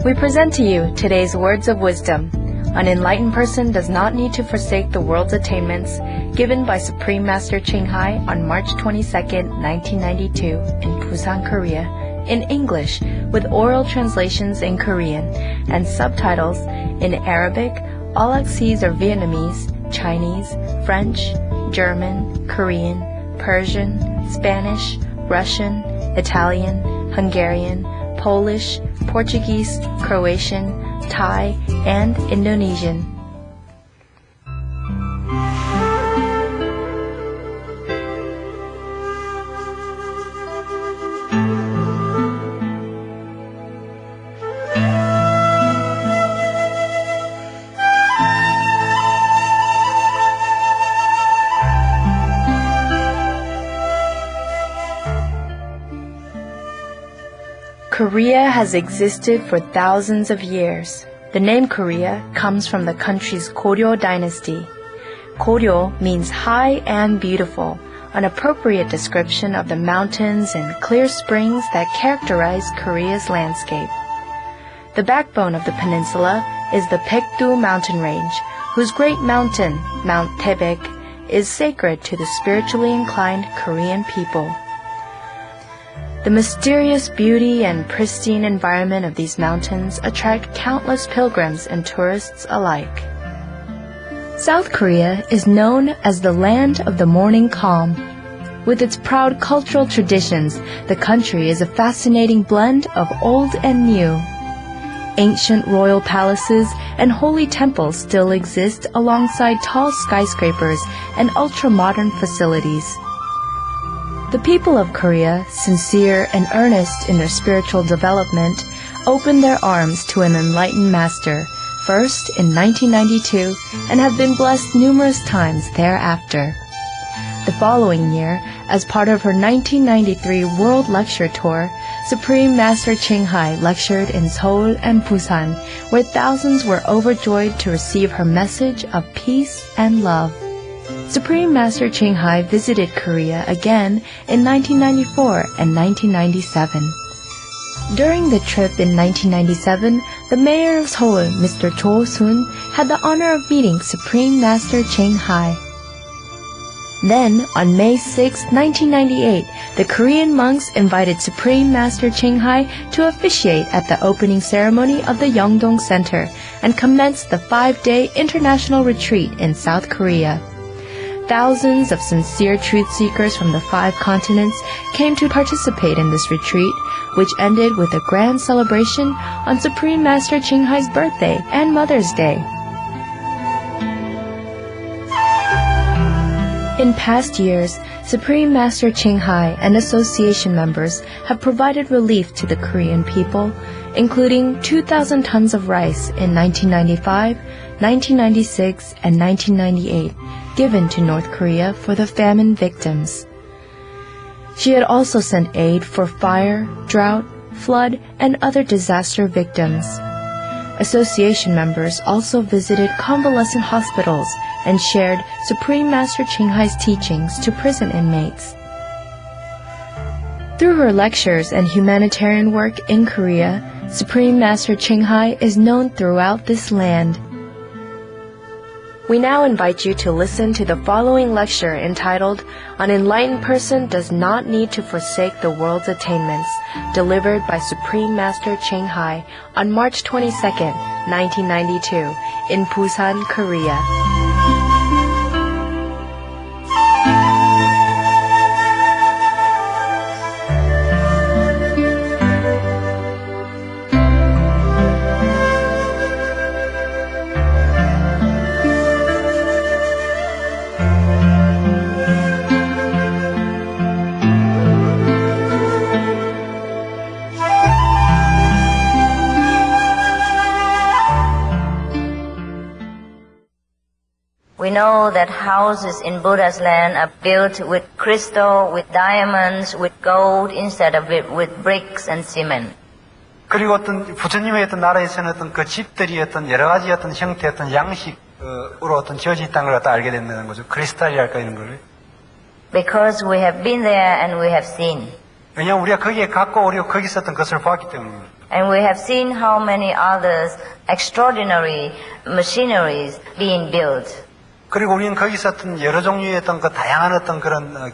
We present to you today's words of wisdom. An enlightened person does not need to forsake the world's attainments, given by Supreme Master Ching Hai on March 22, 1992 in Busan, Korea, in English with oral translations in Korean and subtitles in Arabic, all accents are Vietnamese, Chinese, French, German, Korean, Persian, Spanish, Russian, Italian, Hungarian, Polish, Portuguese, Croatian, Thai, and Indonesian. Korea has existed for thousands of years. The name Korea comes from the country's Goryeo dynasty. Goryeo means high and beautiful, an appropriate description of the mountains and clear springs that characterize Korea's landscape. The backbone of the peninsula is the Paektu mountain range, whose great mountain, Mount Taebaek, is sacred to the spiritually inclined Korean people. The mysterious beauty and pristine environment of these mountains attract countless pilgrims and tourists alike. South Korea is known as the land of the morning calm. With its proud cultural traditions, the country is a fascinating blend of old and new. Ancient royal palaces and holy temples still exist alongside tall skyscrapers and ultra-modern facilities. The people of Korea, sincere and earnest in their spiritual development, opened their arms to an enlightened master, first in 1992, and have been blessed numerous times thereafter. The following year, as part of her 1993 World Lecture Tour, Supreme Master Ching Hai lectured in Seoul and Busan, where thousands were overjoyed to receive her message of peace and love. Supreme Master Ching Hai visited Korea again in 1994 and 1997. During the trip in 1997, the mayor of Seoul, Mr. Cho Sun, had the honor of meeting Supreme Master Ching Hai. Then, on May 6, 1998, the Korean monks invited Supreme Master Ching Hai to officiate at the opening ceremony of the Yeongdong Center and commenced the 5-day international retreat in South Korea. Thousands of sincere truth seekers from the 5 continents came to participate in this retreat, which ended with a grand celebration on Supreme Master Ching Hai's birthday and Mother's Day. In past years, Supreme Master Ching Hai and association members have provided relief to the Korean people, including 2,000 tons of rice in 1995, 1996, and 1998, given to North Korea for the famine victims. She had also sent aid for fire, drought, flood, and other disaster victims. Association members also visited convalescent hospitals and shared Supreme Master Ching Hai's teachings to prison inmates. Through her lectures and humanitarian work in Korea, Supreme Master Ching Hai is known throughout this land. We now invite you to listen to the following lecture entitled, An Enlightened Person Does Not Need to Forsake the World's Attainments, delivered by Supreme Master Ching Hai on March 22, 1992, in Busan, Korea. We know that houses in Buddha's land are built with crystal, with diamonds, with gold, instead of with bricks and cement. 그리고 어떤 부처님의 어떤 나라에서는 어떤 그 집들이 어떤 여러 가지 어떤 형태, 어떤 양식으로 어떤 지어져 있다는 걸 갖다 알게 된다는 거죠. 크리스탈이랄까 이런 걸. Because we have been there and we have seen. 왜냐하면 우리가 거기에 갖고 우리가 거기 있었던 것을 보았기 때문입니다. And we have seen how many others extraordinary machineries being built. 그리고 우리는 거기 있었던 여러 종류의 어떤 그 다양한 어떤 그런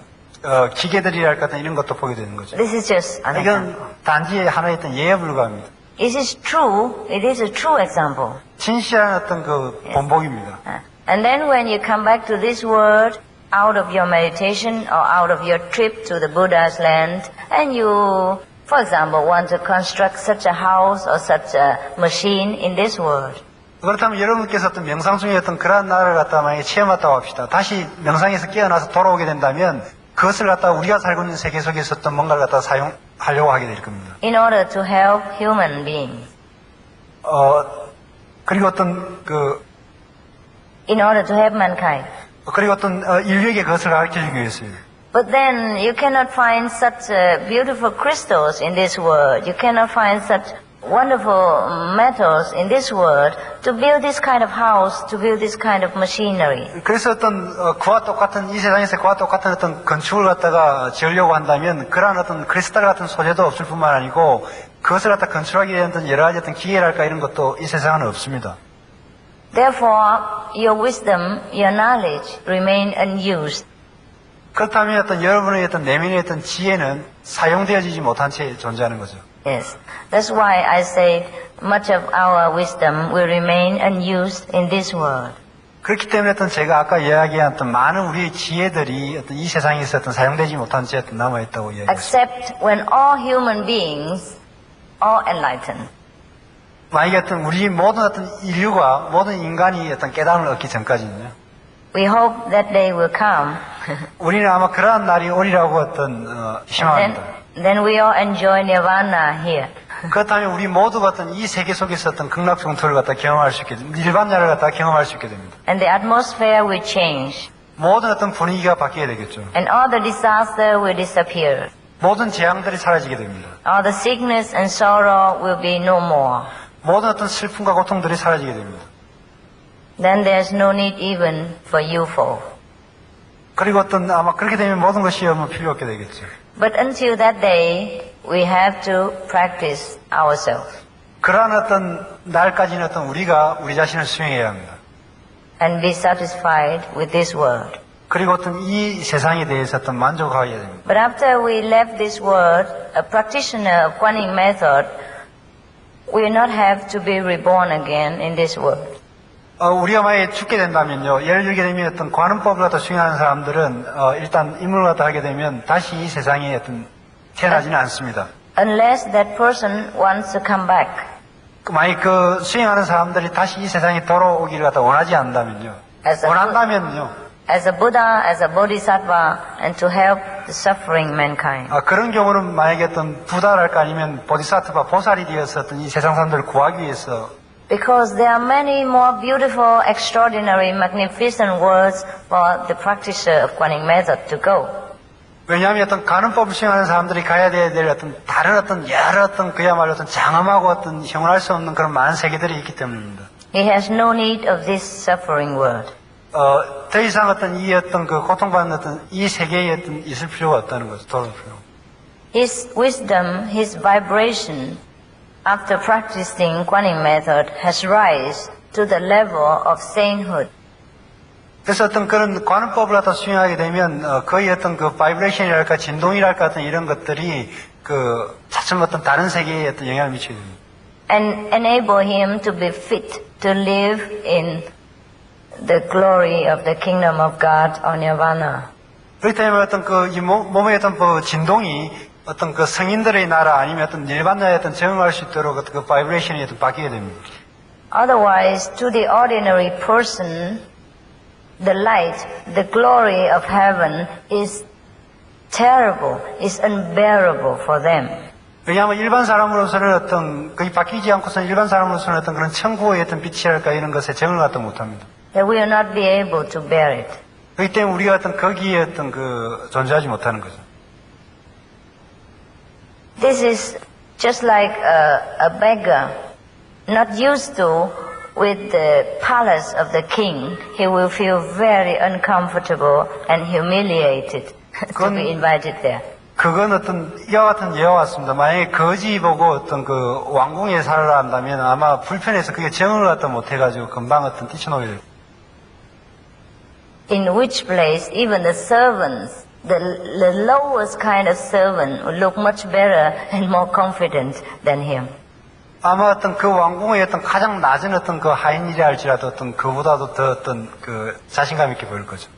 기계들이랄까 이런 것도 보게 되는 거죠. This is just an example. 이건 단지 하나의 어떤 예에 불과합니다. It is true. It is a true example. 진실한 어떤 그 본보기입니다. And then when you come back to this word out of your meditation or out of your trip to the Buddha's land, and you, for example, want to construct such a house or such a machine in this world. 그렇다면 여러분께서 어떤 명상 중에 어떤 그러한 나라를 갖다 만약에 체험했다고 합시다. 다시 명상에서 깨어나서 돌아오게 된다면 그것을 갖다 우리가 살고 있는 세계 속에서 어떤 뭔가를 갖다 사용하려고 하게 될 겁니다. In order to help human beings. 그리고 어떤 In order to help mankind. 그리고 어떤 인류에게 그것을 가르쳐 주기 위해서요. But then you cannot find such beautiful crystals in this world. You cannot find such wonderful metals in this world to build this kind of house, to build this kind of machinery. 그래서 어떤 그와 똑같은 이 세상에서 그와 똑같은 어떤 건축을 갖다가 지으려고 한다면 그러한 어떤 크리스탈 같은 소재도 없을 뿐만 아니고 그것을 갖다 건축하기 위한 어떤 여러 가지 어떤 기계랄까 이런 것도 이 세상에는 없습니다. Therefore, your wisdom, your knowledge remain unused. 그렇다면 어떤 여러분의 어떤 내면의 어떤 지혜는 사용되어지지 못한 채 존재하는 거죠. Yes. That's why I say much of our wisdom will remain unused in this world. 그렇기 때문에 어떤 제가 아까 이야기한 어떤 많은 우리의 지혜들이 어떤 이 세상에서 어떤 사용되지 못한 채 어떤 남아있다고 이야기했습니다. Except when all human beings are enlightened. 만약에 어떤 우리 모든 어떤 인류가 모든 인간이 어떤 깨달음을 얻기 전까지는요. We hope that day will come. 우리는 아마 그러한 날이 오리라고 어떤 희망합니다. Then we all enjoy nirvana here. 그렇다면 우리 모두가 어떤 이 세계 속에서 어떤 극락성토를 갖다 경험할 수 있게 됩니다. 일반야를 갖다 경험할 수 있게 됩니다. And the atmosphere will change. 모든 어떤 분위기가 바뀌게 되겠죠. And all the disaster will disappear. 모든 재앙들이 사라지게 됩니다. All the sickness and sorrow will be no more. 모든 어떤 슬픔과 고통들이 사라지게 됩니다. Then there's no need even for UFO. 그리고 어떤 아마 그렇게 되면 모든 것이 필요 없게 되겠죠. But until that day, we have to practice ourselves. 그러한 어떤 날까지는 어떤 우리가 우리 자신을 수행해야 합니다. And be satisfied with this world. 그리고 어떤 이 세상에 대해서 어떤 만족하게 됩니다. But after we left this world, a practitioner of Kuan Yin method will not have to be reborn again in this world. 우리가 만약에 죽게 된다면요, 예를 들게 되면 어떤 관음법을 갖다 수행하는 사람들은 일단 임무를 갖다 하게 되면 다시 이 세상에 어떤 태어나지는 않습니다. Unless that person wants to come back. 만약 그 수행하는 사람들이 다시 이 세상에 돌아오기를 갖다 원하지 않는다면요, 원한다면요, as a Buddha, as a Bodhisattva, and to help the suffering mankind. 그런 경우는 만약에 어떤 부다랄까 아니면 보디사트바 보살이 되어서 어떤 이 세상 사람들을 구하기 위해서 Because there are many more beautiful, extraordinary, magnificent worlds for the practitioner of Kuan Yin method to go. 왜냐하면 어떤 가는법을 수행하는 사람들이 가야 될 어떤 다른 어떤 여러 어떤 그야말로 어떤 장엄하고 어떤 형언할 수 없는 그런 많은 세계들이 있기 때문입니다. He has no need of this suffering world. 더 이상 어떤 이 어떤 그 고통받는 어떤 이 세계에 어떤 있을 필요가 없다는 거죠. 돌아올 필요. His wisdom, his vibration, after practicing Kuan Yin method, has rise to the level of sainthood. 그래서 어떤 그런 관음법을 갖다 수행하게 되면 거의 어떤 그 바이브레이션이랄까 진동이랄까 어떤 이런 것들이 그 차츰 어떤 다른 세계에 어떤 영향을 미치게 됩니다. And enable him to be fit to live in the glory of the kingdom of God or nirvana. 그렇기 때문에 어떤 그 이 몸의 어떤 그 진동이 어떤 그 성인들의 나라 아니면 어떤 일반자의 어떤 적응할 수 있도록 어떤 그 바이브레이션이 어떤 바뀌게 됩니다. Otherwise, to the ordinary person, the light, the glory of heaven is terrible, is unbearable for them. 왜냐하면 일반 사람으로서는 어떤 거의 바뀌지 않고서는 일반 사람으로서는 어떤 그런 천국의 어떤 빛이랄까 이런 것에 적응을 갖다 못합니다. That we will not be able to bear it. 그렇기 때문에 우리가 어떤 거기에 어떤 그 존재하지 못하는 거죠. This is just like a beggar, not used to with the palace of the king. He will feel very uncomfortable and humiliated to be invited there. 그건 어떤 이와 같은 예와 같습니다. 만약에 거지 보고 어떤 그 왕궁에 살아라 한다면 아마 불편해서 그게 정을 갖다 못해가지고 금방 어떤 뛰쳐나오게 됩니다. In which place even the servants, the lowest kind of servant would look much better and more confident than him. 아마 어떤 그 왕궁의 어떤 가장 낮은 어떤 그 하인이라 할지라도 어떤 그보다도 더 어떤 그 자신감 있게 보일 거죠.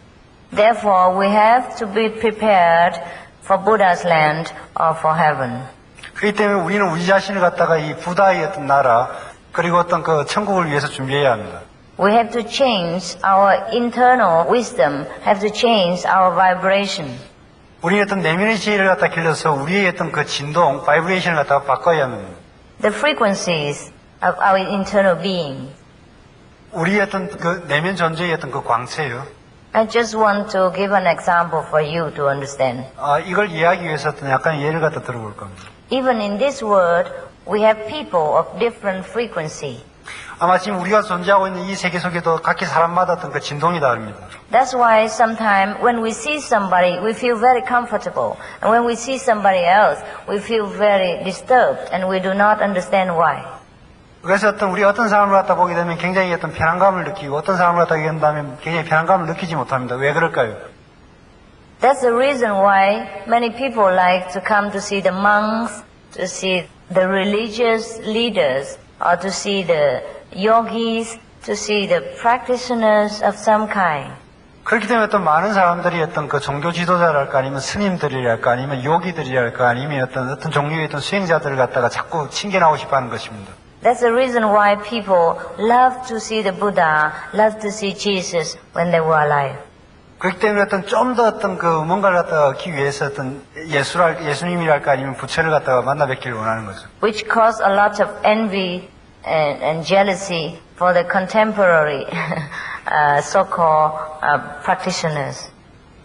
Therefore, we have to be prepared for Buddha's land or for heaven. 그렇기 때문에 우리는 우리 자신을 갖다가 이 부다의 어떤 나라 그리고 어떤 그 천국을 위해서 준비해야 합니다. We have to change our internal wisdom, have to change our vibration. 우리의 어떤 내면의 지혜를 갖다 길러서 우리의 어떤 그 진동, 바이브레이션을 갖다가 바꿔야 합니다. The frequencies of our internal being. 우리의 어떤 그 내면 존재의 어떤 그 광채요. I just want to give an example for you to understand. 이걸 이해하기 위해서 어떤 약간 예를 갖다 들어볼 겁니다. Even in this world, we have people of different frequency. 아마 지금 우리가 존재하고 있는 이 세계 속에도 각기 사람마다 어떤 그 진동이 다릅니다. That's why sometimes when we see somebody, we feel very comfortable. And when we see somebody else, we feel very disturbed and we do not understand why. 그래서 우리가 어떤 사람을 갖다 보게 되면 굉장히 어떤 편안감을 느끼고 어떤 사람을 갖다 보게 된다면 굉장히 편안감을 느끼지 못합니다. 왜 그럴까요? That's the reason why many people like to come to see the monks, to see the religious leaders, or to see the yogis, to see the practitioners of some kind. 그렇기 때문에 또 많은 사람들이 어떤 그 종교 지도자랄까 아니면 스님들이랄까 아니면 요기들이랄까 아니면 어떤 종류의 어떤 수행자들을 갖다가 자꾸 친견하고 싶어 하는 것입니다. That's the reason why people love to see the Buddha, love to see Jesus when they were alive. 그렇기 때문에 어떤 좀 더 어떤 그 뭔가를 갖다가 얻기 위해서 어떤 예수님이랄까 아니면 부처를 갖다가 만나 뵙기를 원하는 거죠. Which caused a lot of envy and jealousy for the contemporary so-called practitioners.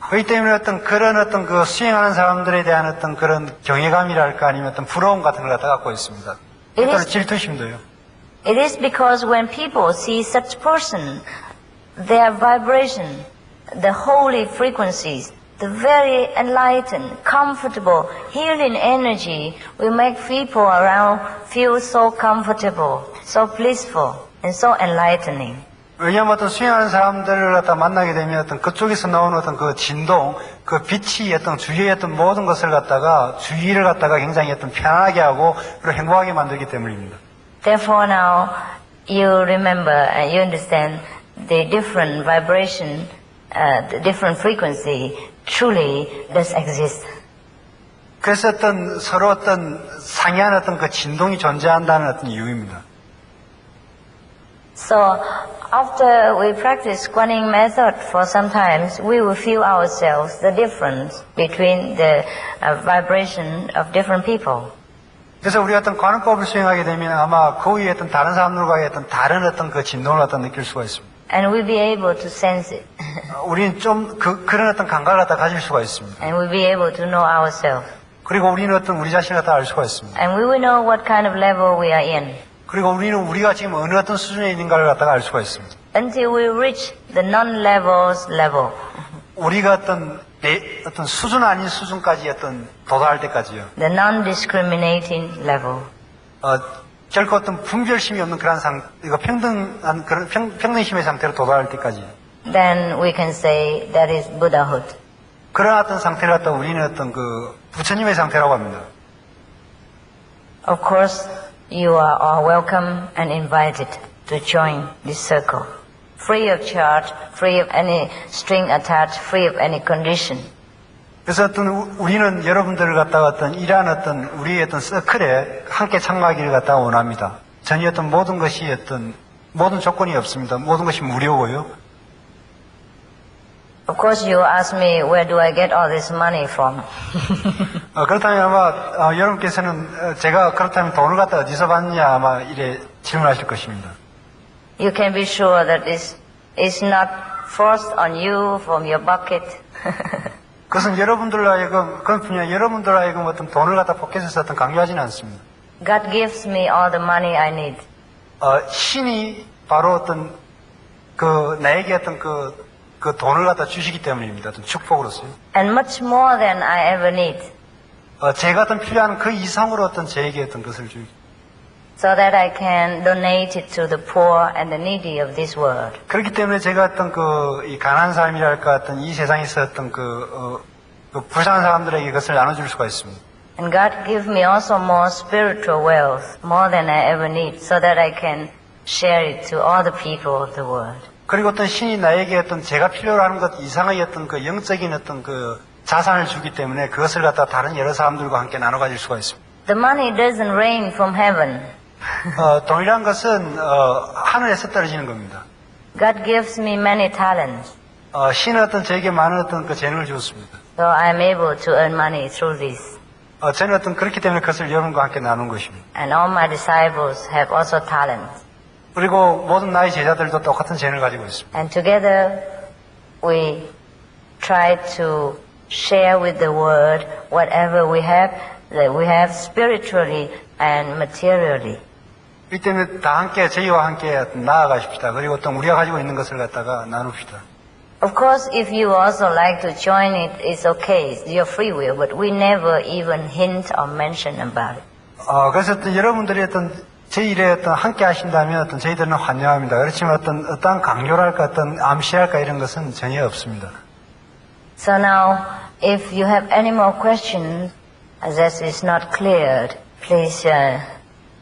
그렇기 때문에 어떤 그런 어떤 그 수행하는 사람들에 대한 어떤 그런 경외감이랄까 아니면 어떤 부러움 같은 걸 갖다 갖고 있습니다. 또는 질투심도요. It is because when people see such person, their vibration, the holy frequencies, the very enlightened, comfortable, healing energy will make people around feel so comfortable, so blissful, and so enlightening. 왜냐하면 어떤 수행하는 사람들을 갖다 만나게 되면 어떤 그쪽에서 나오는 어떤 그 진동, 그 빛이 어떤 주위의 어떤 모든 것을 갖다가 주위를 갖다가 굉장히 어떤 편하게 하고 그리고 행복하게 만들기 때문입니다. Therefore now you remember and you understand the different vibration, the different frequency truly does exist. 그래서 어떤 서로 어떤 상이한 어떤 그 진동이 존재한다는 어떤 이유입니다. So after we practice Guanyin method for some times, we will feel ourselves the difference between the vibration of different people. 그래서 우리가 어떤 관음법을 수행하게 되면 아마 그 위에 어떤 다른 사람들과의 어떤 다른 어떤 그 진동을 갖다 느낄 수가 있습니다. And we'll be able to sense it. 우리는 좀 그런 어떤 감각을 갖다 가질 수가 있습니다. And we'll be able to know ourselves. 그리고 우리는 어떤 우리 자신을 갖다 알 수가 있습니다. And we will know what kind of level we are in. 그리고 우리는 우리가 지금 어느 어떤 수준에 있는가를 갖다가 알 수가 있습니다. Until we reach the non-levels level. 우리가 어떤 수준 아닌 수준까지 어떤 도달할 때까지요. The non-discriminating level. 결코 어떤 분별심이 없는 그런 이거 평등한 그런 평등심의 상태로 도달할 때까지. Then we can say that is Buddhahood. 그런 어떤 상태를 갖다 우리는 어떤 그 부처님의 상태라고 합니다. Of course, you are all welcome and invited to join this circle. Free of charge, free of any string attached, free of any condition. 그래서 어떤 우리는 여러분들을 갖다가 어떤 이러한 어떤 우리의 어떤 서클에 함께 참가하기를 갖다가 원합니다. 전혀 어떤 모든 것이 어떤 모든 조건이 없습니다. 모든 것이 무료고요. Of course, you ask me, where do I get all this money from? 그렇다면 아마 여러분께서는 제가 그렇다면 돈을 갖다 어디서 받느냐 아마 이래 질문하실 것입니다. You can be sure that this is not forced on you from your bucket. 그것은 여러분들로 하여금 그건 분명 여러분들로 하여금 어떤 돈을 갖다 포켓에서 어떤 강요하지는 않습니다. God gives me all the money I need. 신이 바로 어떤 그 나에게 어떤 그 돈을 갖다 주시기 때문입니다. 어떤 축복으로서요. And much more than I ever need. 제가 어떤 필요한 그 이상으로 어떤 제에게 어떤 것을 주기. so that I can donate it to the poor and the needy of this world. 그렇기 때문에 제가 어떤 이 가난한 사람이랄까 어떤 이 세상에서 어떤 그 불쌍한 사람들에게 이것을 나눠줄 수가 있습니다. And God give me also more spiritual wealth, more than I ever need, so that I can share it to all the people of the world. 그리고 어떤 신이 나에게 어떤 제가 필요로 하는 것 이상의 어떤 그 영적인 어떤 그 자산을 주기 때문에 그것을 갖다 다른 여러 사람들과 함께 나눠 가질 수가 있습니다. The money doesn't rain from heaven. 돈이란 것은 하늘에서 떨어지는 겁니다. God gives me many talents, 신은 어떤 저에게 많은 어떤 그 재능을 주었습니다. so I'm able to earn money through this. 저는 어떤 그렇기 때문에 그것을 여러분과 함께 나눈 것입니다. And all my disciples have also talents. 그리고 모든 나의 제자들도 똑같은 재능을 가지고 있습니다. And together we try to share with the world whatever we have, that we have spiritually and materially. 그렇기 때문에 다 함께 저희와 함께 나아가십시다. 그리고 또 우리가 가지고 있는 것을 갖다가 나눕시다. Of course, if you also like to join it, it's okay. It's your free will. But we never even hint or mention about it. 그래서 어떤 여러분들이 어떤 제 일에 어떤 함께 하신다면 어떤 저희들은 환영합니다. 그렇지만 어떤 강요랄까 어떤 암시랄까 이런 것은 전혀 없습니다. So now, if you have any more questions, as this is not cleared, please,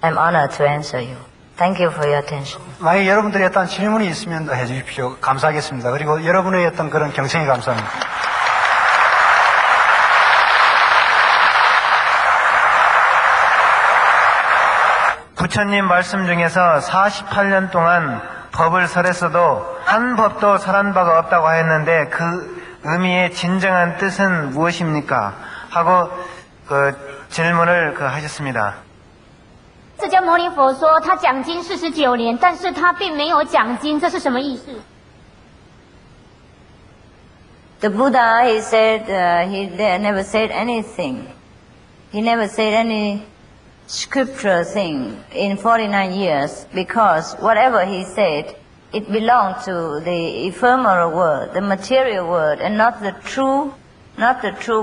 I'm honored to answer you. Thank you for your attention. 만약 여러분들이 어떤 질문이 있으면 해주십시오. 감사하겠습니다. 그리고 여러분의 어떤 그런 경청에 감사합니다. 부처님 말씀 중에서 48년 동안 법을 설했어도 한 법도 설한 바가 없다고 하였는데 그 의미의 진정한 뜻은 무엇입니까? 하고 그 질문을 하셨습니다. 释迦牟尼佛说他讲经49年，但是他并没有讲经，这是什么意思？ The Buddha, he said, he never said anything. He never said any scriptural thing in 49 years because whatever he said, it belonged to the ephemeral world, the material world, and not the true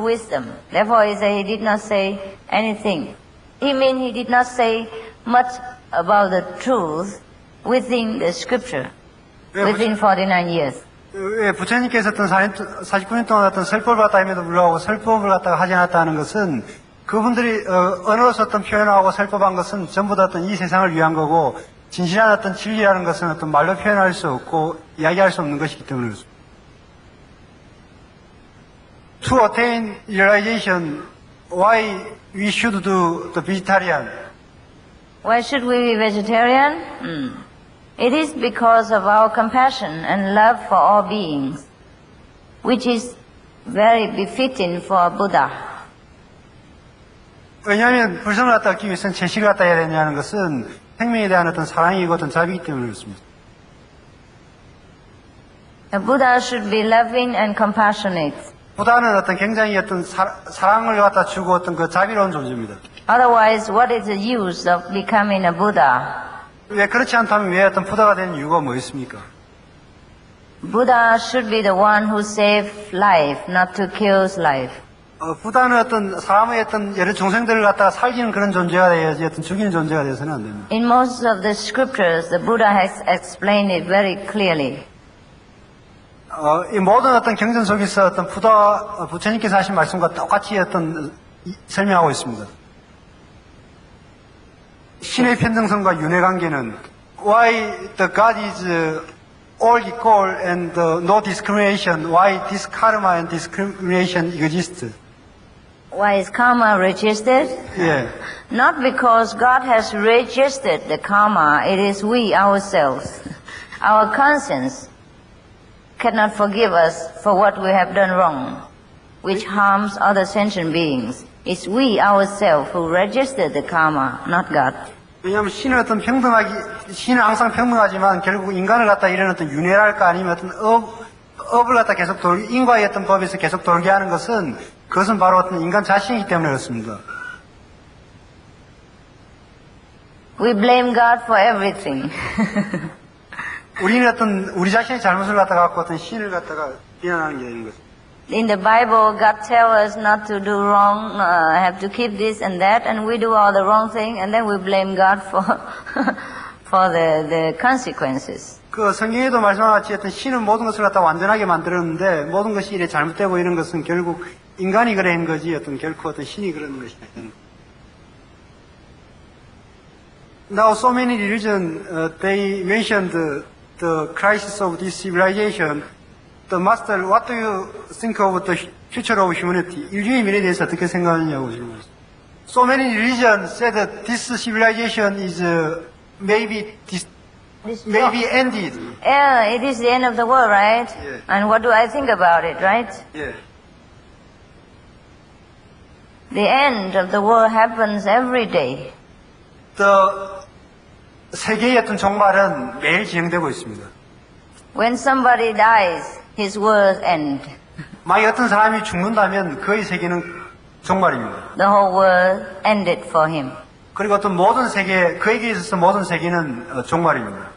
wisdom. Therefore, he said he did not say anything. He did not say much about the truth within the scripture, within 49 years. 왜 부처님께서 어떤 49년 동안 어떤 설법을 갖다 함에도 불구하고 설법을 갖다가 하지 않았다는 것은 그분들이 언어로서 어떤 표현하고 설법한 것은 전부 다 어떤 이 세상을 위한 거고 진실한 어떤 진리라는 것은 어떤 말로 표현할 수 없고 이야기할 수 없는 것이기 때문에 그렇습니다. To attain realization, why we should do the vegetarian? Why should we be vegetarian? It is because of our compassion and love for all beings, which is very befitting for a Buddha. 왜냐하면 불성을 갖다 얻기 위해서는 채식을 갖다 해야 되냐는 것은 생명에 대한 어떤 사랑이고 어떤 자비이기 때문에 그렇습니다. A Buddha should be loving and compassionate. 부다는 어떤 굉장히 어떤 사랑을 갖다 주고 어떤 그 자비로운 존재입니다. Otherwise, what is the use of becoming a Buddha? 왜 그렇지 않다면 왜 어떤 부다가 되는 이유가 뭐 있습니까? Buddha should be the one who saves life, not to kill life. 부다는 어떤 사람의 어떤 여러 종생들을 갖다가 살리는 그런 존재가 되어야지 어떤 죽이는 존재가 되어서는 안 됩니다. In most of the scriptures, the Buddha has explained it very clearly. 이 모든 어떤 경전 속에서 어떤 부처님께서 하신 말씀과 똑같이 어떤 설명하고 있습니다. 신의 평등성과 윤회 관계는 why the God is all equal and no discrimination, why this karma and discrimination exist? Why is karma registered? 예. Not because God has registered the karma, it is we ourselves. Our conscience cannot forgive us for what we have done wrong, which harms other sentient beings. It's we ourselves who registered the karma, not God. 왜냐하면 신은 신은 항상 평등하지만 결국 인간을 갖다 이런 어떤 윤회랄까 아니면 어떤 업을 갖다 계속 인과의 어떤 법에서 계속 돌게 하는 것은 그것은 바로 어떤 인간 자신이기 때문에 그렇습니다. We blame God for everything. 우리는 어떤 우리 자신의 잘못을 갖다가 갖고 어떤 신을 갖다가 비난하는 게 있는 것입니다. In the Bible, God tells us not to do wrong, have to keep this and that, and we do all the wrong thing, and then we blame God for for the consequences. 그 성경에도 말씀한 같이 어떤 신은 모든 것을 갖다 완전하게 만들었는데 모든 것이 이래 잘못되고 이런 것은 결국 인간이 그런 거지 어떤 결코 어떤 신이 그런 것이 아니라. Now so many religions they mentioned the crisis of this civilization. The master, what do you think of the future of humanity? 인류의 미래에 대해서 어떻게 생각하느냐고 질문했어요. So many religions said that this civilization is maybe ended. Yeah, it is the end of the world, right? Yeah. And what do I think about it, right? 예. The end of the world happens every day. 세계의 어떤 종말은 매일 진행되고 있습니다. When somebody dies, his world end. 만약 어떤 사람이 죽는다면 그의 세계는 종말입니다. The whole world ended for him. 그리고 어떤 모든 세계, 그에게 있어서 모든 세계는 종말입니다.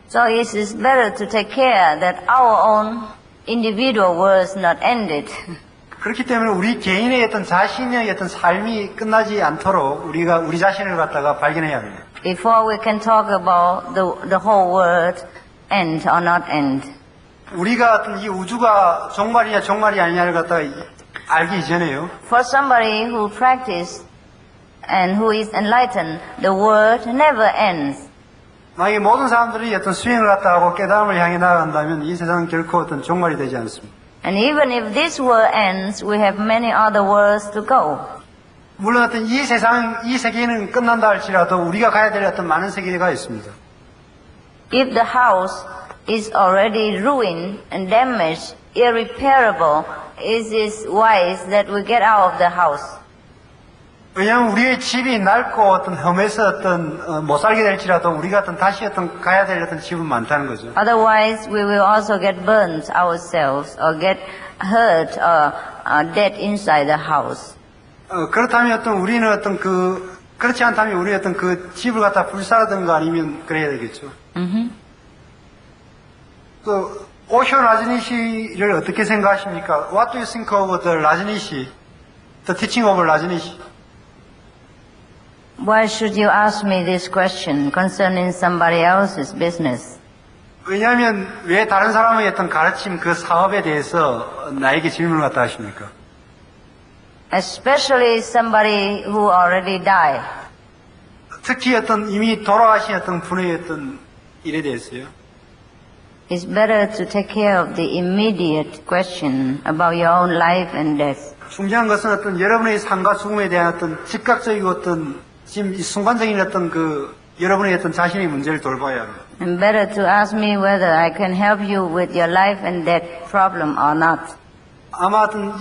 So it is better to take care that our own individual world is not ended. 그렇기 때문에 우리 개인의 어떤 자신의 어떤 삶이 끝나지 않도록 우리가 우리 자신을 갖다가 발견해야 합니다. Before we can talk about the whole world end or not end. 우리가 어떤 이 우주가 종말이냐 종말이 아니냐를 갖다가 알기 이전에요. For somebody who practice and who is enlightened, the world never ends. 만약에 모든 사람들이 어떤 수행을 갖다 하고 깨달음을 향해 나아간다면 이 세상은 결코 어떤 종말이 되지 않습니다. And even if this world ends, we have many other worlds to go. 물론 어떤 이 세계는 끝난다 할지라도 우리가 가야 될 어떤 많은 세계가 있습니다. If the house is already ruined and damaged, irreparable, it is wise that we get out of the house. 왜냐하면 우리의 집이 낡고 어떤 험해서 어떤 못 살게 될지라도 우리가 어떤 다시 어떤 가야 될 어떤 집은 많다는 거죠. Otherwise, we will also get burnt ourselves or get hurt or dead inside the house. 그렇다면 어떤 우리는 어떤 그렇지 않다면 우리 어떤 그 집을 갖다 불사르든가 아니면 그래야 되겠죠. 그 오쇼 라즈니시를 어떻게 생각하십니까? What do you think of the 라즈니시? The teaching of 라즈니시? Why should you ask me this question concerning somebody else's business? 왜냐하면 왜 다른 사람의 어떤 가르침 그 사업에 대해서 나에게 질문을 갖다 하십니까? Especially somebody who already died. 특히 어떤 이미 돌아가신 어떤 분의 어떤 일에 대해서요. It's better to take care of the immediate question about your own life and death. 중요한 것은 어떤 여러분의 삶과 죽음에 대한 어떤 즉각적이고 어떤 지금 이 순간적인 어떤 여러분의 어떤 자신의 문제를 돌봐야 합니다. And better to ask me whether I can help you with your life and death problem or not. 아마 어떤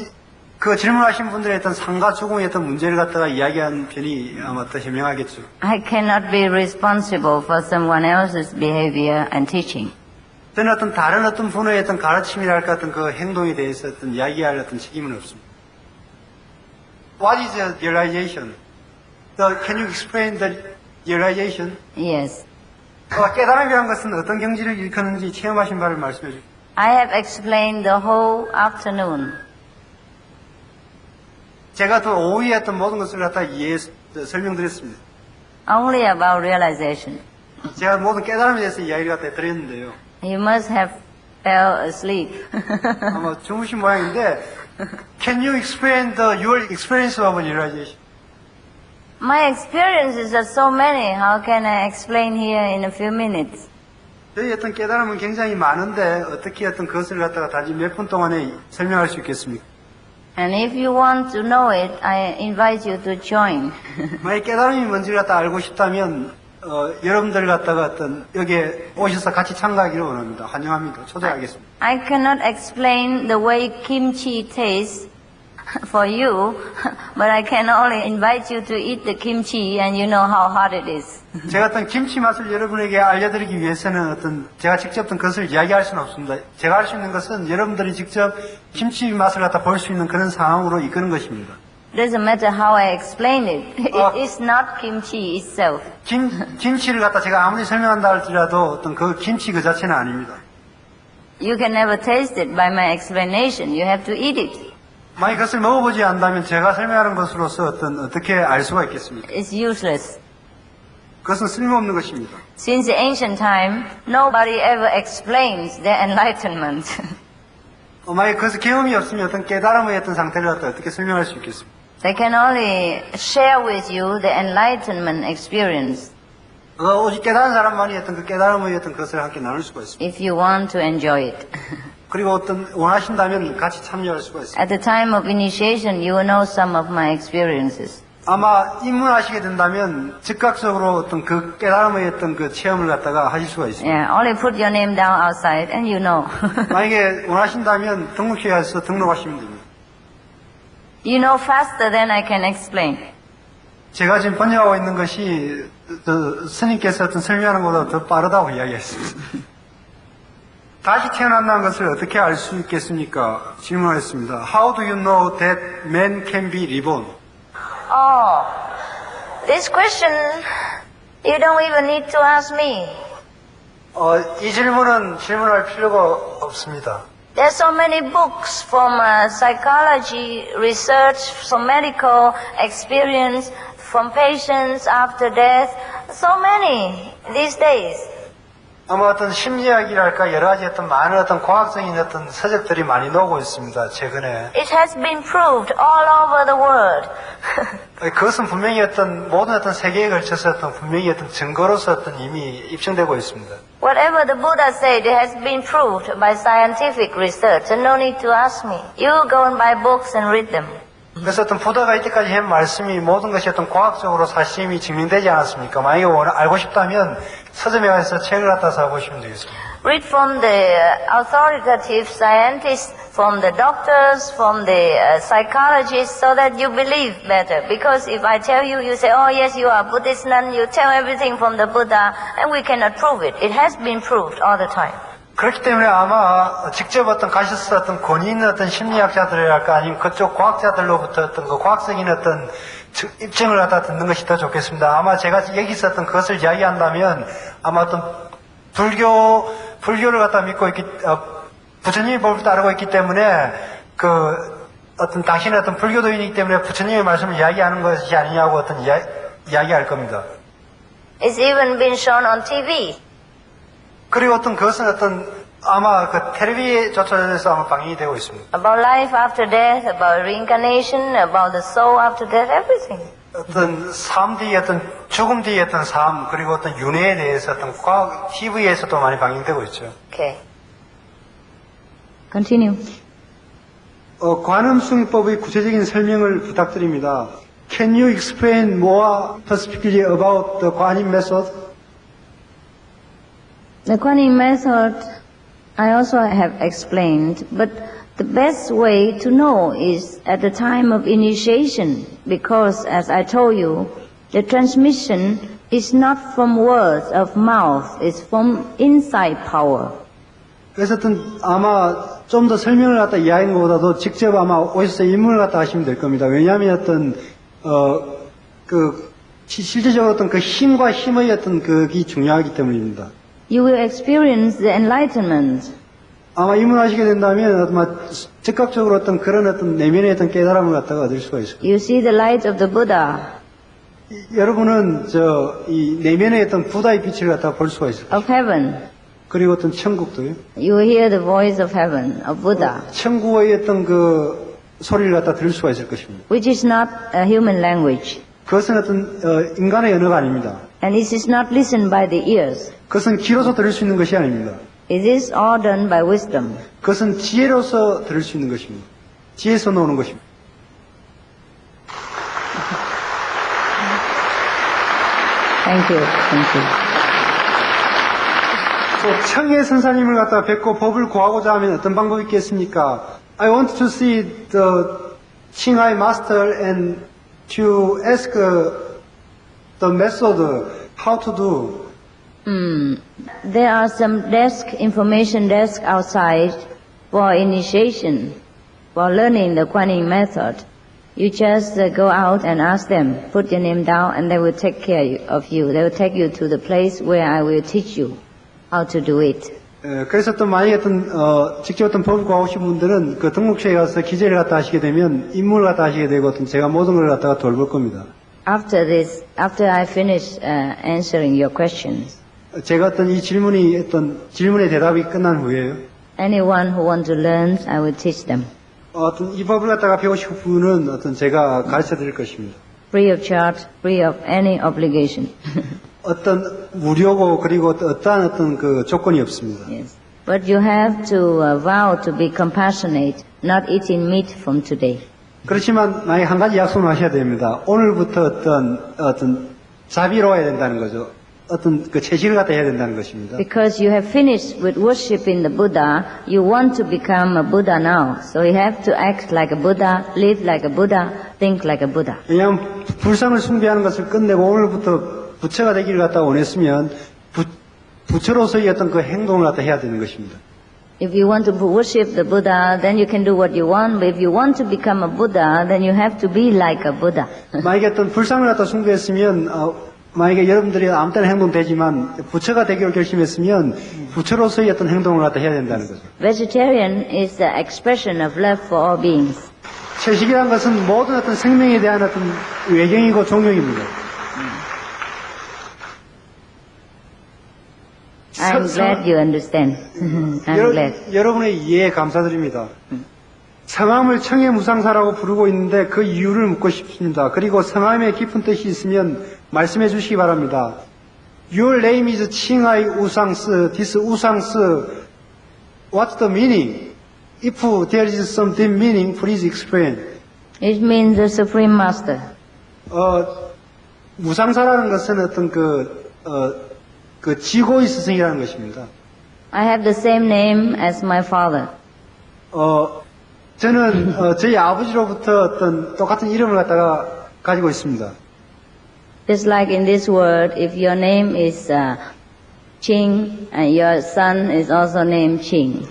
그 질문하신 분들의 어떤 삶과 죽음의 어떤 문제를 갖다가 이야기한 편이 아마 더 현명하겠죠. I cannot be responsible for someone else's behavior and teaching. 저는 어떤 다른 어떤 분의 어떤 가르침이랄까 어떤 그 행동에 대해서 어떤 이야기할 어떤 책임은 없습니다. What is the realization? Can you explain the realization? Yes. 깨달음이라는 것은 어떤 경지를 일컫는지 체험하신 바를 말씀해 주십시오. I have explained the whole afternoon. 제가 또 오후에 했던 모든 것을 갖다 설명드렸습니다. Only about realization. 제가 모든 깨달음에 대해서 이야기를 갖다 드렸는데요. You must have fell asleep. 아마 주무신 모양인데, can you explain your experience of realization? My experiences are so many. How can I explain here in a few minutes? 저희 어떤 깨달음은 굉장히 많은데 어떻게 어떤 것을 갖다가 단지 몇 분 동안에 설명할 수 있겠습니까? And if you want to know it, I invite you to join. 만약 깨달음이 뭔지를 갖다 알고 싶다면 여러분들 갖다가 어떤 여기에 오셔서 같이 참가하기를 원합니다. 환영합니다. 초대하겠습니다. I cannot explain the way kimchi tastes for you, but I can only invite you to eat the kimchi and you know how hot it is. 제가 어떤 김치 맛을 여러분에게 알려드리기 위해서는 어떤 제가 직접 어떤 것을 이야기할 수는 없습니다. 제가 할 수 있는 것은 여러분들이 직접 김치 맛을 갖다 볼 수 있는 그런 상황으로 이끄는 것입니다. Doesn't matter how I explain it. It is not kimchi itself. 김치를 갖다 제가 아무리 설명한다 할지라도 어떤 그 김치 그 자체는 아닙니다. You can never taste it by my explanation. You have to eat it. 만약 그것을 먹어보지 않는다면 제가 설명하는 것으로서 어떻게 알 수가 있겠습니까? It's useless. 그것은 쓸모없는 것입니다. Since the ancient time, nobody ever explains their enlightenment. 만약 그것을 경험이 없으면 어떤 깨달음의 어떤 상태를 갖다 어떻게 설명할 수 있겠습니까? They can only share with you the enlightenment experience 오직 깨달은 사람만이 어떤 그 깨달음의 어떤 것을 함께 나눌 수가 있습니다. if you want to enjoy it. 그리고 어떤 원하신다면 같이 참여할 수가 있습니다. At the time of initiation, you will know some of my experiences. 아마 입문하시게 된다면 즉각적으로 어떤 그 깨달음의 어떤 그 체험을 갖다가 하실 수가 있습니다. Yeah, only put your name down outside and you know. 만약에 원하신다면 등록회에서 등록하시면 됩니다. You know faster than I can explain. 제가 지금 번역하고 있는 것이 스님께서 어떤 설명하는 것보다 더 빠르다고 이야기했습니다. 다시 태어난다는 것을 어떻게 알 수 있겠습니까? 질문하였습니다. How do you know that man can be reborn? Oh, this question you don't even need to ask me. 이 질문은 질문할 필요가 없습니다. There's so many books from psychology, research, from medical experience, from patients after death. So many these days. 아마 어떤 심리학이랄까 여러 가지 어떤 많은 어떤 과학적인 어떤 서적들이 많이 나오고 있습니다. 최근에. It has been proved all over the world. 그것은 분명히 어떤 모든 어떤 세계에 걸쳐서 어떤 분명히 어떤 증거로서 어떤 이미 입증되고 있습니다. Whatever the Buddha said, it has been proved by scientific research, and no need to ask me. You go and buy books and read them. 그래서 어떤 부다가 이때까지 한 말씀이 모든 것이 어떤 과학적으로 사실이 증명되지 않았습니까? 만약에 알고 싶다면 서점에 가서 책을 갖다 사보시면 되겠습니다. Read from the authoritative scientists, from the doctors, from the psychologists, so that you believe better. Because if I tell you, you say, oh yes, you are Buddhist nun, you tell everything from the Buddha, and we cannot prove it. It has been proved all the time. 그렇기 때문에 아마 직접 어떤 가셔서 어떤 권위 있는 어떤 심리학자들이랄까 아니면 그쪽 과학자들로부터 어떤 그 과학적인 어떤 입증을 갖다 듣는 것이 더 좋겠습니다. 아마 제가 여기서 어떤 그것을 이야기한다면 아마 어떤 불교를 갖다 믿고 있기, 부처님의 법을 따르고 있기 때문에 어떤 당신은 어떤 불교도인이기 때문에 부처님의 말씀을 이야기하는 것이 아니냐고 어떤 이야기할 겁니다. It's even been shown on TV. 그리고 어떤 그것은 어떤 아마 그 텔레비전에서 아마 방영이 되고 있습니다. About life after death, about reincarnation, about the soul after death, everything. 어떤 삶 뒤에 어떤 죽음 뒤에 어떤 삶 그리고 어떤 윤회에 대해서 어떤 과학 TV에서도 많이 방영되고 있죠. Okay. Continue. 관음승법의 구체적인 설명을 부탁드립니다. Can you explain more specifically about the Guanyin method? The Guanyin method, I also have explained, but the best way to know is at the time of initiation, because as I told you, the transmission is not from words of mouth, it's from inside power. 그래서 어떤 아마 좀 더 설명을 갖다 이야기하는 것보다도 직접 아마 오셔서 입문을 갖다 하시면 될 겁니다. 왜냐하면 어떤 실질적으로 어떤 그 힘과 힘의 어떤 그게 중요하기 때문입니다. You will experience the enlightenment. 아마 입문하시게 된다면 아마 즉각적으로 어떤 그런 어떤 내면의 어떤 깨달음을 갖다가 얻을 수가 있을 거예요. You see the light of the Buddha. 여러분은 이 내면의 어떤 부다의 빛을 갖다가 볼 수가 있을 거예요. Of heaven. 그리고 어떤 천국도요. You will hear the voice of heaven, of Buddha. 천국의 어떤 그 소리를 갖다 들을 수가 있을 것입니다. Which is not a human language. 그것은 어떤 인간의 언어가 아닙니다. And it is not listened by the ears. 그것은 귀로서 들을 수 있는 것이 아닙니다. It is all done by wisdom. 그것은 지혜로서 들을 수 있는 것입니다. 지혜에서 나오는 것입니다. Thank you. Thank you. 청해 선사님을 갖다 뵙고 법을 구하고자 하면 어떤 방법이 있겠습니까? I want to see the Qinghai master and to ask the method how to do. There are some information desk outside for initiation, for learning the Guanyin method. You just go out and ask them, put your name down, and they will take care of you. They will take you to the place where I will teach you how to do it. 그래서 또 만약에 직접 법을 구하시는 분들은 그 등록처에 가서 기재를 갖다 하시게 되면 임무를 갖다 하시게 되고 제가 모든 걸 갖다가 돌볼 겁니다. After I finish answering your questions, 제가 이 질문의 대답이 끝난 후에요. anyone who wants to learn, I will teach them. 이 법을 갖다가 배우실 분은 제가 가르쳐 드릴 것입니다. Free of charge, free of any obligation. 무료고 그리고 어떠한 그 조건이 없습니다. Yes. But you have to vow to be compassionate, not eating meat from today. 그렇지만 만약에 한 가지 약속을 하셔야 됩니다. 오늘부터 자비로워야 된다는 거죠. 그 채식을 갖다 해야 된다는 것입니다. Because you have finished with worshiping the Buddha, you want to become a Buddha now. So you have to act like a Buddha, live like a Buddha, think like a Buddha. 왜냐하면 불상을 숭배하는 것을 끝내고 오늘부터 부처가 되기를 갖다 원했으면 부처로서의 그 행동을 갖다 해야 되는 것입니다. If you want to worship the Buddha, then you can do what you want. But if you want to become a Buddha, then you have to be like a Buddha. 만약에 불상을 갖다 숭배했으면 만약에 여러분들이 아무 때나 행동 되지만 부처가 되기로 결심했으면 부처로서의 행동을 갖다 해야 된다는 거죠. Vegetarian is the expression of love for all beings. 채식이라는 것은 모든 생명에 대한 외경이고 종용입니다. I'm glad you understand. I'm glad. 여러분의 이해에 감사드립니다. 성함을 청해무상사라고 부르고 있는데 그 이유를 묻고 싶습니다. 그리고 성함에 깊은 뜻이 있으면 말씀해 주시기 바랍니다. Your name is 칭하이 우상스. This 우상스. What's the meaning? If there is some deep meaning, please explain. It means the Supreme Master. 무상사라는 것은 그 지고의 스승이라는 것입니다. I have the same name as my father. 저는 저희 아버지로부터 똑같은 이름을 갖다가 가지고 있습니다. Just like in this world, if your name is Ching and your son is also named Ching.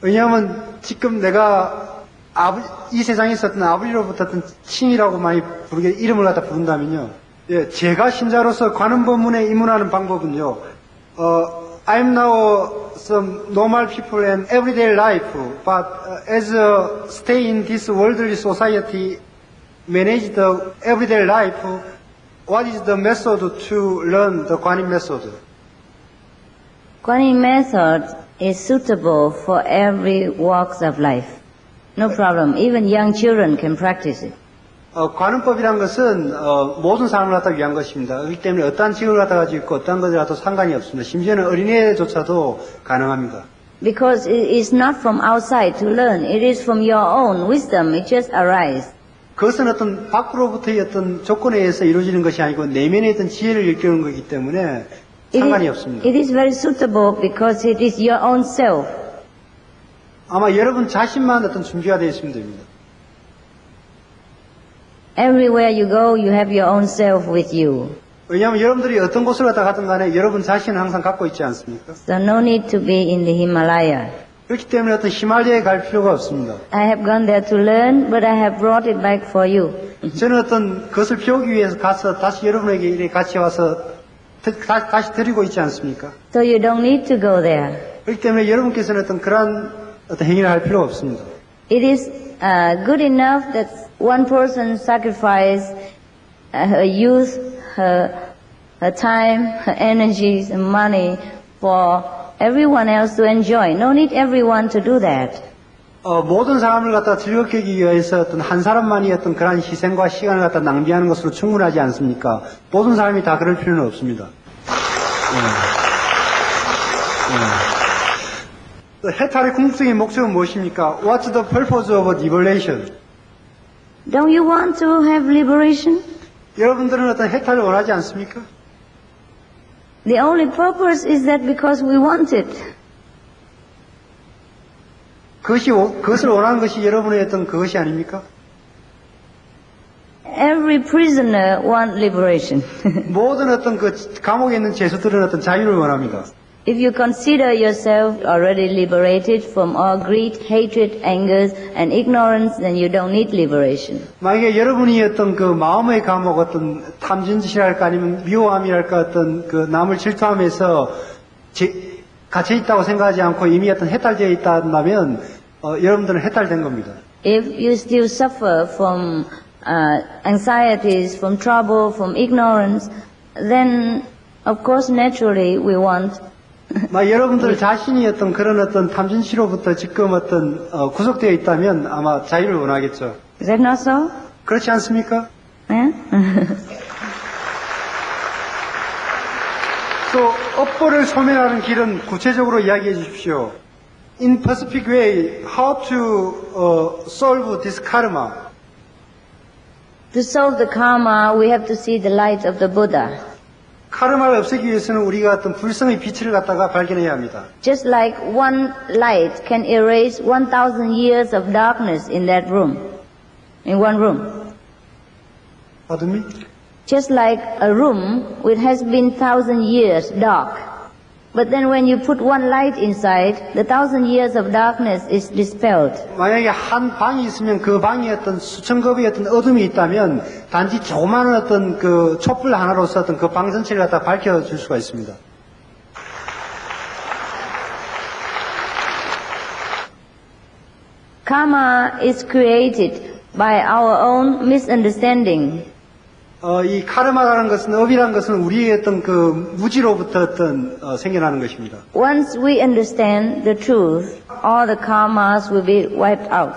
왜냐하면 지금 내가 이 세상에 있었던 아버지로부터 칭이라고 많이 이름을 갖다 부른다면요. 예, 제가 신자로서 관음법문에 입문하는 방법은요. I'm now some normal people and everyday life, but as a stay in this worldly society, manage the everyday life. What is the method to learn the Guanyin method? Guanyin method is suitable for every walks of life. No problem. Even young children can practice it. 관음법이란 것은 모든 사람을 갖다 위한 것입니다. 그렇기 때문에 어떠한 직업을 갖다 가지고 있고 어떠한 것을 갖다 상관이 없습니다. 심지어는 어린애조차도 가능합니다. Because it is not from outside to learn. It is from your own wisdom. It just arises. 그것은 밖으로부터의 조건에 의해서 이루어지는 것이 아니고 내면의 지혜를 일깨우는 것이기 때문에 상관이 없습니다. It is very suitable because it is your own self. 아마 여러분 자신만 준비가 되어 있으면 됩니다. Everywhere you go, you have your own self with you. 왜냐하면 여러분들이 어떤 곳을 갔다 가든 간에 여러분 자신은 항상 갖고 있지 않습니까? So no need to be in the Himalaya. 그렇기 때문에 히말라야에 갈 필요가 없습니다. I have gone there to learn, but I have brought it back for you. 저는 그것을 배우기 위해서 가서 다시 여러분에게 같이 와서 다시 드리고 있지 않습니까? So you don't need to go there. 그렇기 때문에 여러분께서는 그러한 행위를 할 필요가 없습니다. It is good enough that one person sacrificed her youth, her time, her energies and money for everyone else to enjoy. No need everyone to do that. 모든 사람을 갖다 즐겁게 하기 위해서 한 사람만이 그러한 희생과 시간을 갖다 낭비하는 것으로 충분하지 않습니까? 모든 사람이 다 그럴 필요는 없습니다. 해탈의 궁극적인 목적은 무엇입니까? What's the purpose of liberation? Don't you want to have liberation? 여러분들은 해탈을 원하지 않습니까? The only purpose is that because we want it. 그것을 원하는 것이 여러분의 그것이 아닙니까? Every prisoner wants liberation. 모든 감옥에 있는 죄수들은 자유를 원합니다. If you consider yourself already liberated from all greed, hatred, anger, and ignorance, then you don't need liberation. 만약에 여러분이 그 마음의 감옥 탐진짓이랄까 아니면 미워함이랄까 남을 질투하면서 갇혀 있다고 생각하지 않고 이미 어떤 해탈되어 있다면 여러분들은 해탈된 겁니다. If you still suffer from anxieties, from trouble, from ignorance, then of course naturally we want 여러분들 자신이 어떤 그런 어떤 탐진치로부터 지금 어떤 구속되어 있다면 아마 자유를 원하겠죠. Is that not so? 그렇지 않습니까? Eh? 또 업보를 소멸하는 길은 구체적으로 이야기해 주십시오. In Pacific way, how to solve this karma? To solve the karma, we have to see the light of the Buddha. 카르마를 없애기 위해서는 우리가 어떤 불성의 빛을 갖다가 발견해야 합니다. Just like one light can erase 1,000 years of darkness in that room, in one room. Pardon me? Just like a room which has been 1,000 years dark. But then when you put one light inside, the 1,000 years of darkness is dispelled. 만약에 한 방이 있으면 그 방에 어떤 수천 급의 어떤 어둠이 있다면 단지 조그마한 어떤 그 촛불 하나로서 어떤 그 방 전체를 갖다 밝혀줄 수가 있습니다. Karma is created by our own misunderstanding. 이 카르마라는 것은 업이라는 것은 우리의 어떤 그 무지로부터 어떤 생겨나는 것입니다. Once we understand the truth, all the karmas will be wiped out.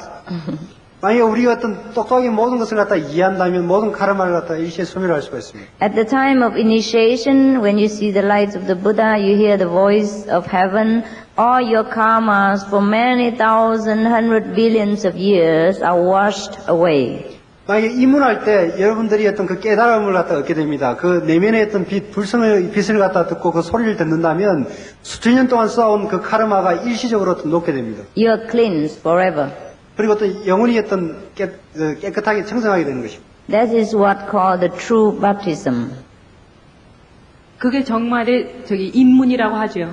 만약에 우리가 어떤 똑똑하게 모든 것을 갖다 이해한다면 모든 카르마를 갖다 일시에 소멸할 수가 있습니다. At the time of initiation, when you see the light of the Buddha, you hear the voice of heaven, all your karmas for many thousand, hundred billions of years are washed away. 만약에 입문할 때 여러분들이 어떤 그 깨달음을 갖다 얻게 됩니다. 그 내면의 어떤 빛, 불성의 빛을 갖다 듣고 그 소리를 듣는다면 수천 년 동안 쌓아온 그 카르마가 일시적으로 어떤 녹게 됩니다. You are cleansed forever. 그리고 또 영혼이 어떤 깨끗하게 청정하게 되는 것입니다. That is what called the true baptism. 그게 정말의 입문이라고 하죠.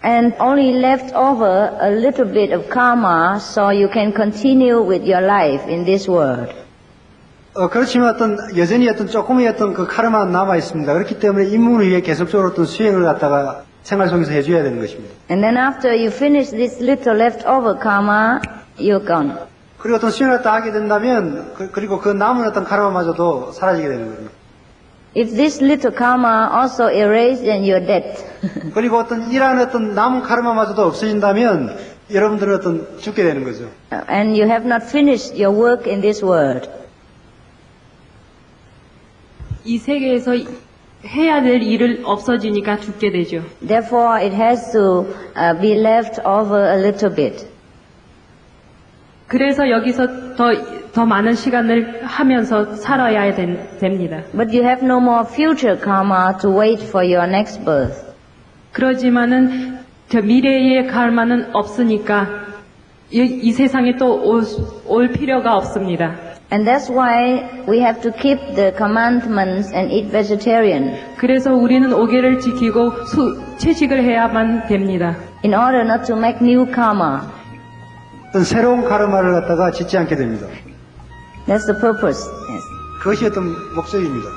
And only left over a little bit of karma so you can continue with your life in this world. 그렇지만 여전히 조금의 그 카르마가 남아 있습니다. 그렇기 때문에 입문을 위해 계속적으로 어떤 수행을 갖다가 생활 속에서 해줘야 되는 것입니다. And then after you finish this little leftover karma, you're gone. 그리고 어떤 수행을 갖다 하게 된다면 그리고 그 남은 어떤 카르마마저도 사라지게 되는 겁니다. If this little karma also erased, then you're dead. 그리고 이러한 남은 카르마마저도 없어진다면 여러분들은 죽게 되는 거죠. And you have not finished your work in this world. 이 세계에서 해야 될 일을 없어지니까 죽게 되죠. Therefore, it has to be left over a little bit. 그래서 여기서 더 많은 시간을 하면서 살아야 됩니다. But you have no more future karma to wait for your next birth. 그러지만은 저 미래의 karma는 없으니까 이 세상에 또 올 필요가 없습니다. And that's why we have to keep the commandments and eat vegetarian. 그래서 우리는 오계를 지키고 채식을 해야만 됩니다. In order not to make new karma. 어떤 새로운 카르마를 갖다가 짓지 않게 됩니다. That's the purpose. Yes. 그것이 어떤 목적입니다.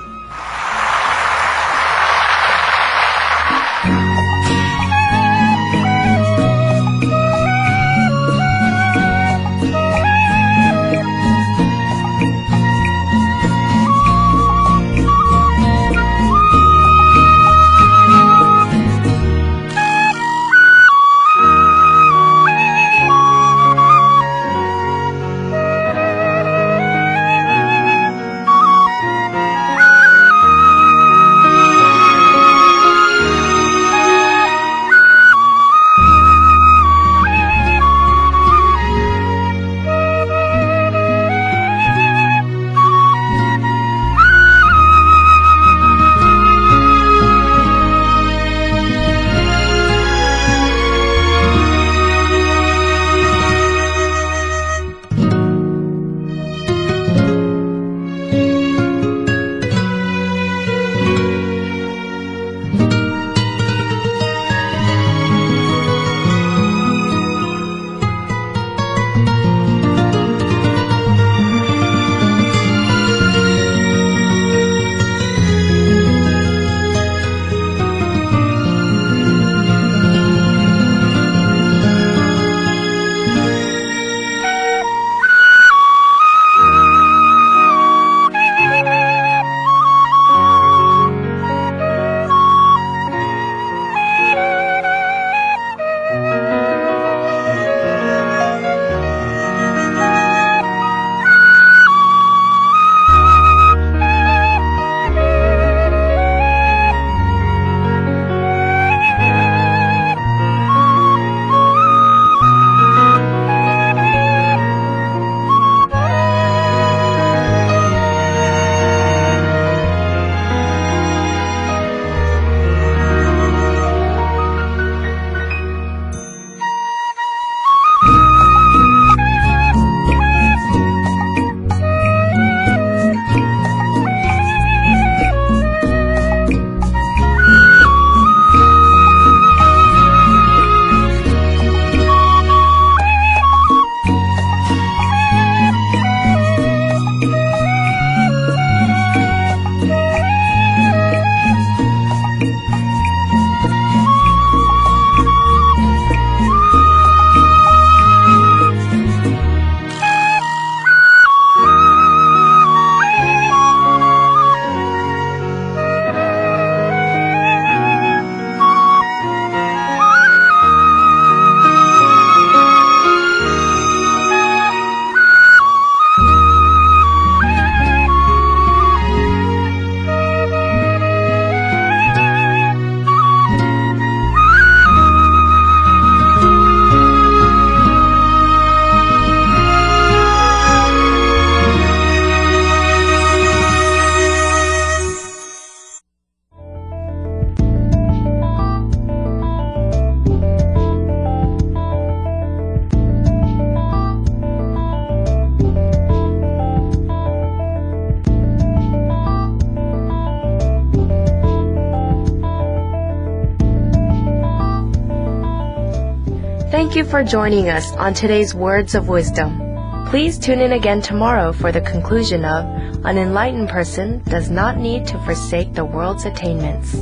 Thank you for joining us on today's Words of Wisdom. Please tune in again tomorrow for the conclusion of An Enlightened Person Does Not Need to Forsake the World's Attainments.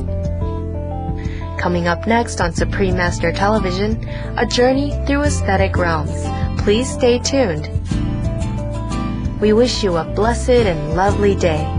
Coming up next on Supreme Master Television, a journey through aesthetic realms. Please stay tuned. We wish you a blessed and lovely day.